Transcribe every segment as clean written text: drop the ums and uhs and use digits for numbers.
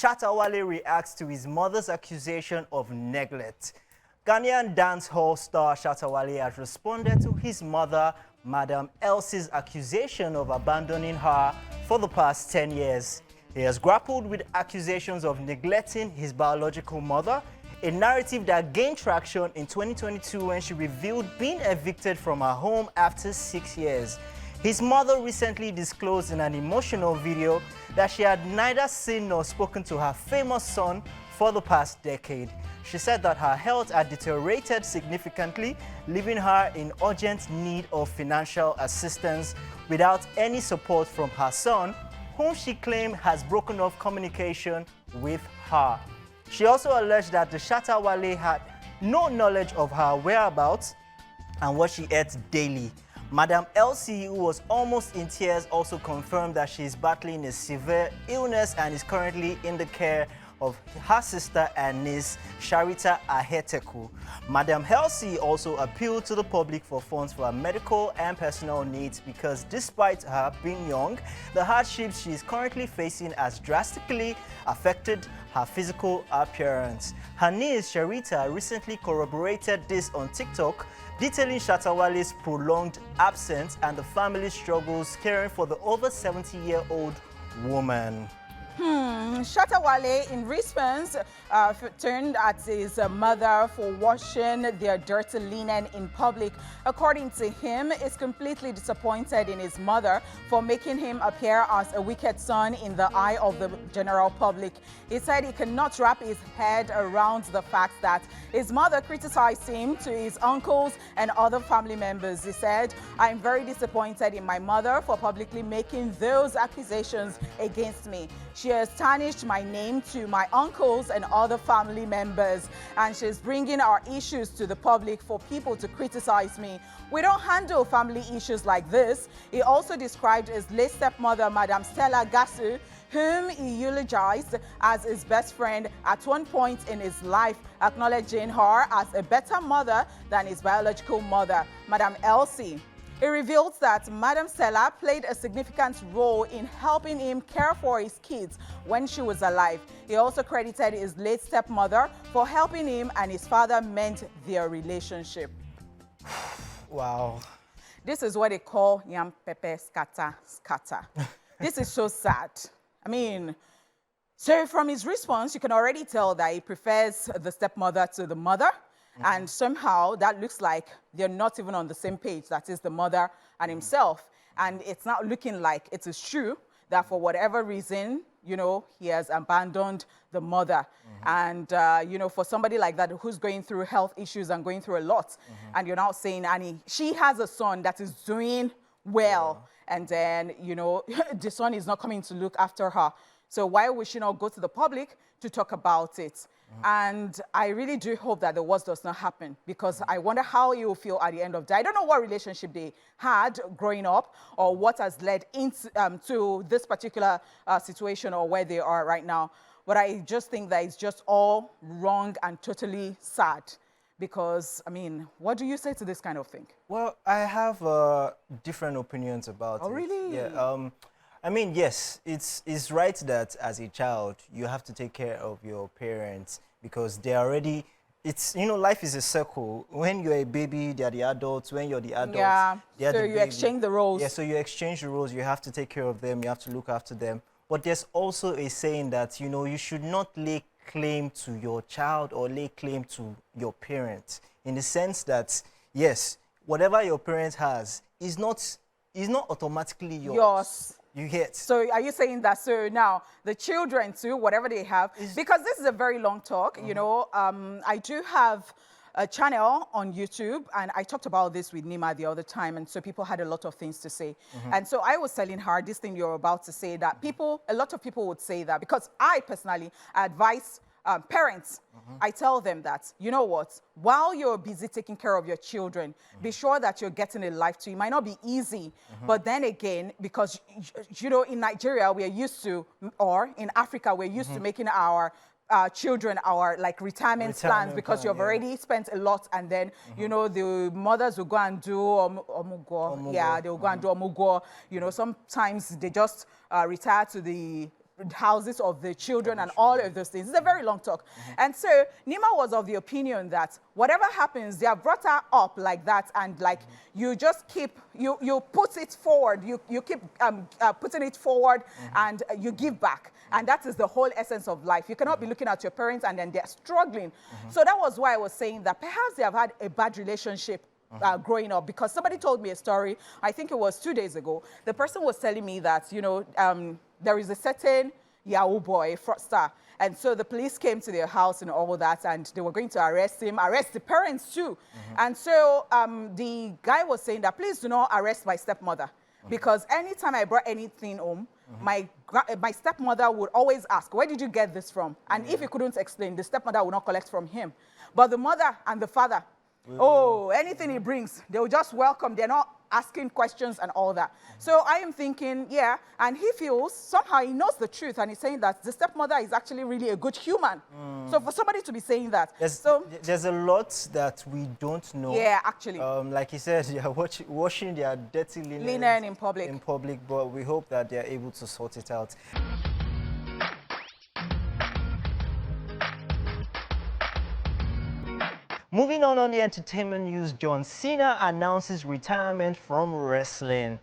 Shata reacts to his mother's accusation of neglect. Ghanaian dancehall star Shata has responded to his mother, Madam Elsie's accusation of abandoning her for the past 10 years. He has grappled with accusations of neglecting his biological mother, a narrative that gained traction in 2022 when she revealed being evicted from her home after 6 years. His mother recently disclosed in an emotional video that she had neither seen nor spoken to her famous son for the past decade. She said that her health had deteriorated significantly, leaving her in urgent need of financial assistance without any support from her son, whom she claimed has broken off communication with her. She also alleged that the Shata had no knowledge of her whereabouts and what she ate daily. Madam Elsie, who was almost in tears, also confirmed that she is battling a severe illness and is currently in the care of her sister and niece, Sharita Aheteku. Madam Elsie also appealed to the public for funds for her medical and personal needs because despite her being young, the hardships she is currently facing has drastically affected her physical appearance. Her niece, Sharita, recently corroborated this on TikTok, detailing Shata prolonged absence and the family's struggles caring for the over 70-year-old woman. Shata in response, turned at his mother for washing their dirty linen in public. According to him, is completely disappointed in his mother for making him appear as a wicked son in the eye of the general public. He said he cannot wrap his head around the fact that his mother criticized him to his uncles and other family members. He said, "I'm very disappointed in my mother for publicly making those accusations against me. She has tarnished my name to my uncles and other family members, and she's bringing our issues to the public for people to criticize me. We don't handle family issues like this." He also described his late stepmother, Madam Stella Gasu, whom he eulogized as his best friend at one point in his life, acknowledging her as a better mother than his biological mother, Madam Elsie. It reveals that Madam Stella played a significant role in helping him care for his kids when she was alive. He also credited his late stepmother for helping him and his father mend their relationship. Wow. This is what they call yam pepe scatter scatter. This is so sad. I mean, so from his response, you can already tell that he prefers the stepmother to the mother. And somehow that looks like they're not even on the same page, that is the mother and himself. And it's not looking like it is true that for whatever reason, you know, he has abandoned the mother. And, you know, for somebody like that who's going through health issues and going through a lot, and you're now saying, Annie, she has a son that is doing well. And then, you know, the son is not coming to look after her. So why would she not go to the public to talk about it? And I really do hope that the worst does not happen, because I wonder how he will feel at the end of the day. I don't know what relationship they had growing up or what has led into to this particular situation or where they are right now. But I just think that it's just all wrong and totally sad. Because, I mean, what do you say to this kind of thing? Well, I have different opinions about it. Oh, really? Yeah. I mean, yes, it's right that as a child, you have to take care of your parents because they're already, it's, you know, life is a circle. When you're a baby, they're the adults. When you're the adults, they're so the you baby. exchange the roles. Yeah, so you exchange the roles. You have to take care of them. You have to look after them. But there's also a saying that, you know, you should not lay claim to your child or lay claim to your parents, in the sense that, yes, whatever your parent has is not automatically yours. You get. So are you saying that, so now the children too, whatever they have, because this is a very long talk, you know, I do have a channel on YouTube, and I talked about this with Nima the other time, and so people had a lot of things to say. And so I was telling her this thing you're about to say, that a lot of people would say that, because I personally advise parents, I tell them that, you know what, while you're busy taking care of your children, be sure that you're getting a life too. It might not be easy, but then again, because, you know, in Nigeria, we're used to, or in Africa, we're used to making our children our like retirement plans, because you've already spent a lot, and then you know the mothers will go and do omugo. Yeah, they will go and do omugo. You know, sometimes they just retire to the houses of the children and all of those things. It's a very long talk. And so Nima was of the opinion that whatever happens, they have brought her up like that, and like you just keep, you put it forward, you keep putting it forward, and you give back. And that is the whole essence of life. You cannot be looking at your parents and then they're struggling. So that was why I was saying that perhaps they have had a bad relationship growing up, because somebody told me a story, I think it was 2 days ago. The person was telling me that, you know, there is a certain Yahoo boy, fraudster, and so the police came to their house and all that, and they were going to arrest him, arrest the parents too. And so the guy was saying that, please do not arrest my stepmother, because anytime I brought anything home, my stepmother would always ask, where did you get this from? And if he couldn't explain, the stepmother would not collect from him. But the mother and the father, oh, anything he brings, they will just welcome. They're not asking questions and all that. So I am thinking, yeah, and he feels, somehow he knows the truth, and he's saying that the stepmother is actually really a good human. So for somebody to be saying that. There's a lot that we don't know. Yeah, actually. Like he said, they are washing their dirty linen in public. In public, but we hope that they are able to sort it out. Moving on the entertainment news, John Cena announces retirement from wrestling.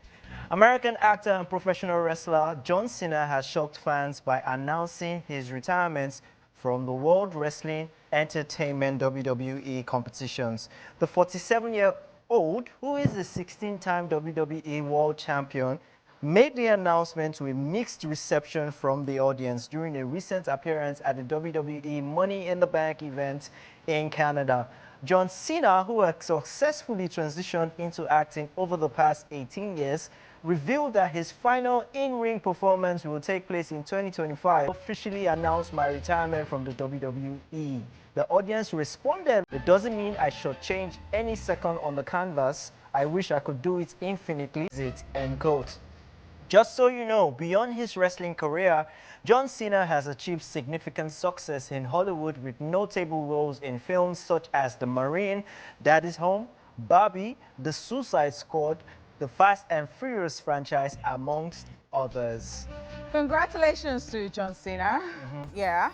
American actor and professional wrestler John Cena has shocked fans by announcing his retirement from the World Wrestling Entertainment WWE competitions. The 47-year-old, who is a 16-time WWE World Champion, made the announcement to a mixed reception from the audience during a recent appearance at the WWE Money in the Bank event in Canada. John Cena, who has successfully transitioned into acting over the past 18 years, revealed that his final in-ring performance will take place in 2025. Officially announced my retirement from the WWE. The audience responded, "It doesn't mean I should change any second on the canvas. I wish I could do it infinitely." End quote. Just so you know, beyond his wrestling career, John Cena has achieved significant success in Hollywood with notable roles in films such as The Marine, Daddy's Home, Barbie, The Suicide Squad, the Fast and Furious franchise, amongst others. Congratulations to John Cena. Yeah.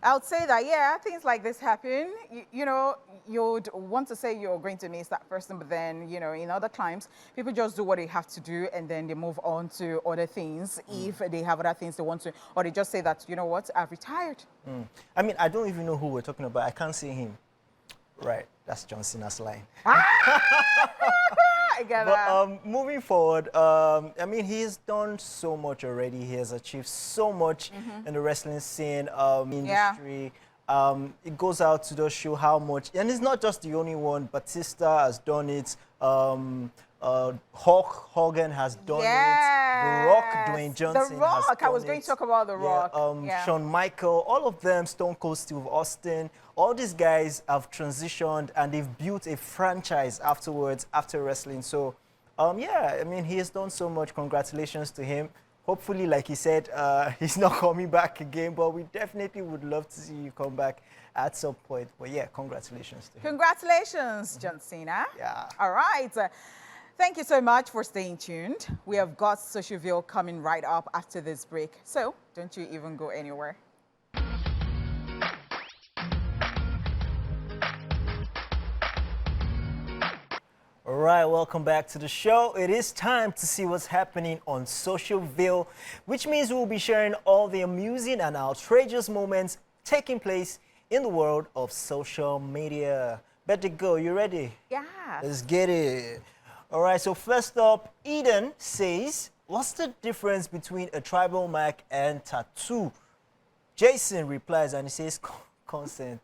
I would say that, yeah, things like this happen. You know, you'd want to say you're going to miss that person, but then, you know, in other times, people just do what they have to do and then they move on to other things if they have other things they want to, or they just say that, you know what, I've retired. I mean, I don't even know who we're talking about. I can't see him. Right, that's John Cena's line. I get that. But moving forward, I mean, he's done so much already. He has achieved so much in the wrestling scene, industry. It goes out to just show how much, and it's not just the only one. Batista has done it. Hulk Hogan has done it. The Rock, Dwayne Johnson. The Rock. Has done I was going to talk about The Rock. Shawn Michael, all of them, Stone Cold Steve Austin. All these guys have transitioned and they've built a franchise afterwards, after wrestling. So, yeah, I mean, he has done so much. Congratulations to him. Hopefully, like he said, he's not coming back again, but we definitely would love to see you come back at some point. But yeah, congratulations to him. Congratulations, John Cena. Yeah. All right. Thank you so much for staying tuned. We have got Social Ville coming right up after this break. So don't you even go anywhere. All right, welcome back to the show. It is time to see what's happening on Social Ville, which means we'll be sharing all the amusing and outrageous moments taking place in the world of social media. Better go, you ready? Yeah. Let's get it. All right, so first up, Eden says, what's the difference between a tribal mark and tattoo? Jason replies and he says, consent.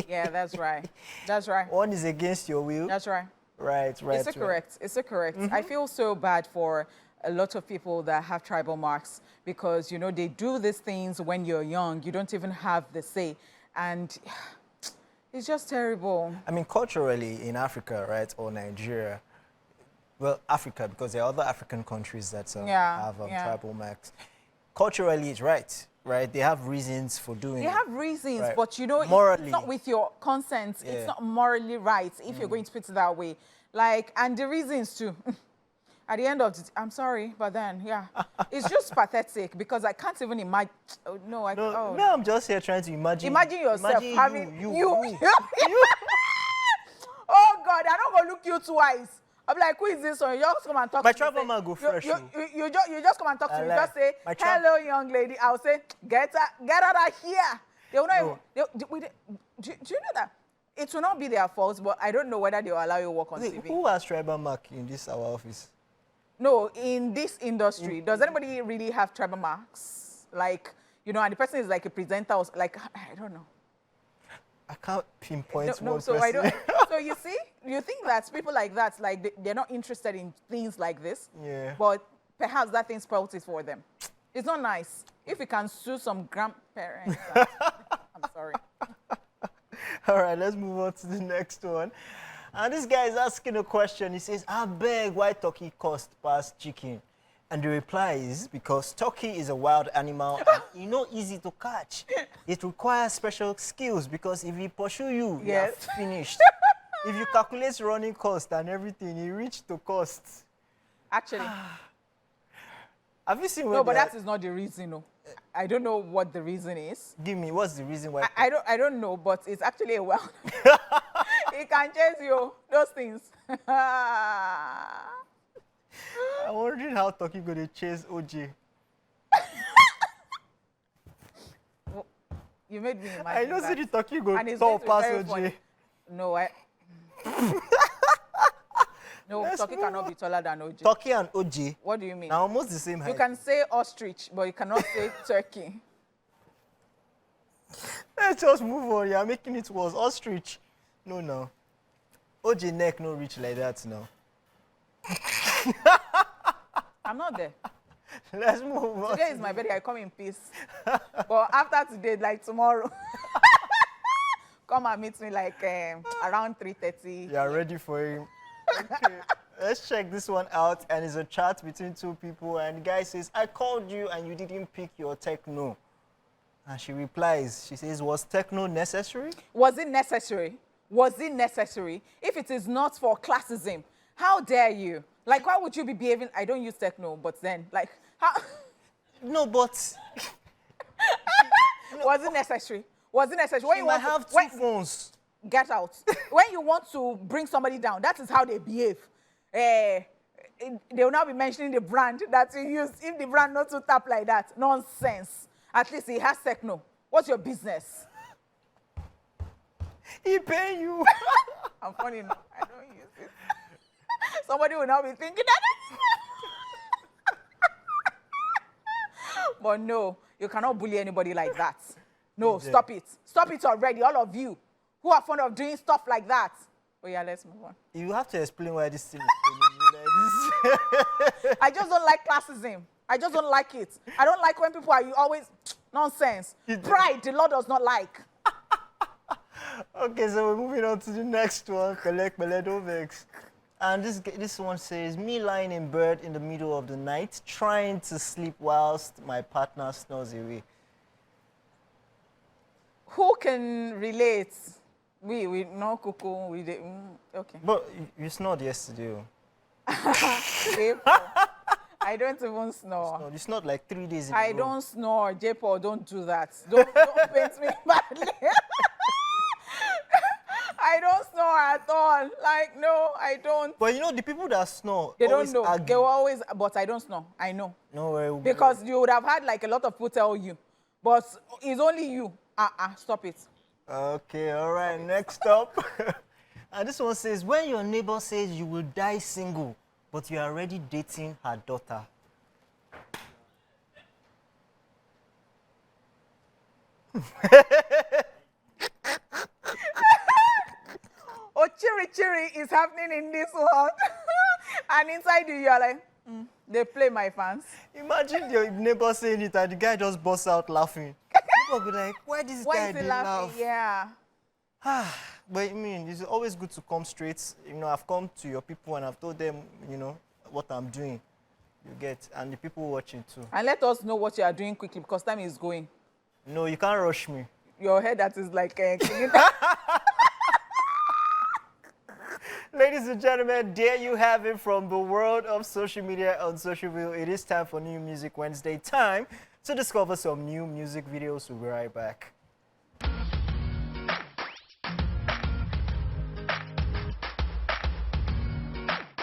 Yeah, that's right. That's right. One is against your will. That's right. Right. It's a correct. It's a correct. I feel so bad for a lot of people that have tribal marks because, you know, they do these things when you're young. You don't even have the say. And it's just terrible. I mean, culturally in Africa, right, or Nigeria, well, Africa, because there are other African countries that have tribal marks. Culturally, it's right. Right, they have reasons for doing it. They have reasons, right. But you know, morally, it's not with your consent. Yeah. It's not morally right if you're going to put it that way. Like, and the reasons too. At the end of the, I'm sorry, but then, yeah. It's just pathetic because I can't even imagine. Oh, no, no, I'm just here trying to imagine. Imagine yourself imagine having you. Oh, God, I'm not going to look you twice. I'm like, who is this one? You just come and talk My to me. travel man go fresh. You just come and talk to me. Like, Just say, hello, young lady. I'll say, get out of here. They will not even, do you know that? It will not be their fault, but I don't know whether they will allow you to work on TV. Who has tribal mark in our office? No, in this industry, does anybody really have tribal marks? Like, you know, and the person is like a presenter, or like, I don't know. I can't pinpoint one so person. I don't. So you see, you think that people like that, like they're not interested in things like this. Yeah. But perhaps that thing spoils it for them. It's not nice. If you can sue some grandparents, I'm sorry. All right, let's move on to the next one. And this guy is asking a question. He says, I beg, why turkey cost past chicken? And the reply is, because turkey is a wild animal and it's not easy to catch. It requires special skills because if he pursue you, Yes. you're finished. If you calculate running cost and everything, you reach the cost. Actually. Have you seen? No, but that is not the reason. No. I don't know what the reason is. Give me, what's the reason why? I don't know, but it's actually a wild. It can chase you. Those things. I'm wondering how turkey going to chase OJ. You made me imagine I know that. the turkey go And it's tall going to be past very OJ. funny. No, no, Let's turkey move cannot on. be taller than OJ. Turkey and OJ, What do you mean? they're almost the same height. You can say ostrich, but you cannot say turkey. Let's just move on. You're making it worse. Ostrich. No. OJ neck no reach like that now. I'm not there. Let's move on. Today is my birthday. I come in peace. But after today, like tomorrow, come and meet me like around 3:30. You're ready for him. Okay. Let's check this one out. And it's a chat between two people. And the guy says, I called you and you didn't pick your techno. And she replies, she says, was techno necessary? Was it necessary? Was it necessary? If it is not for classism, how dare you? Like, why would you be behaving? I don't use techno, but then, like, how? No, but Was it necessary? Was it necessary? When you you might want have to, two phones. get out. When you want to bring somebody down, that is how they behave. They will now be mentioning the brand that you use. If the brand not to tap like that, nonsense. At least he has techno. What's your business? He pay you. I'm funny enough. I don't use it. Somebody will now be thinking that. But no, you cannot bully anybody like that. No, stop it. Stop it already, all of you who are fond of doing stuff like that. Oh yeah, let's move on. You have to explain why this thing is paying you like this. I just don't like classism. I just don't like it. I don't like when people are always nonsense. Pride, the Lord does not like. Okay, so we're moving on to the next one. Collect Beledo Vex. And this one says, me lying in bed in the middle of the night, trying to sleep whilst my partner snores away. Who can relate? We no cuckoo. Okay. But you snored yesterday. I don't even snore. No, you snored like 3 days ago. I don't snore. J-Paul, don't do that. Don't paint me badly. I don't snore at all. Like, no, I don't. But you know, the people that snore, They always don't know. argue. They will always, but I don't snore. I know. No worry. Because you would have had like a lot of people tell you. But it's only you. Stop it. Okay, all right, next up. And this one says, when your neighbor says you will die single, but you are already dating her daughter. Oh, chiri is happening in this world. And inside you are like, they play my fans. Imagine your neighbor saying it and the guy just busts out laughing. People will be like, why this Why guy is he dey laughing? laugh? Yeah. But I mean, it's always good to come straight. You know, I've come to your people and I've told them, you know, what I'm doing. You get, and the people watching too. And let us know what you are doing quickly because time is going. No, you can't rush me. Ladies and gentlemen, there you have it from the world of social media on Social Ville. It is time for New Music Wednesday. Time to discover some new music videos. We'll be right back.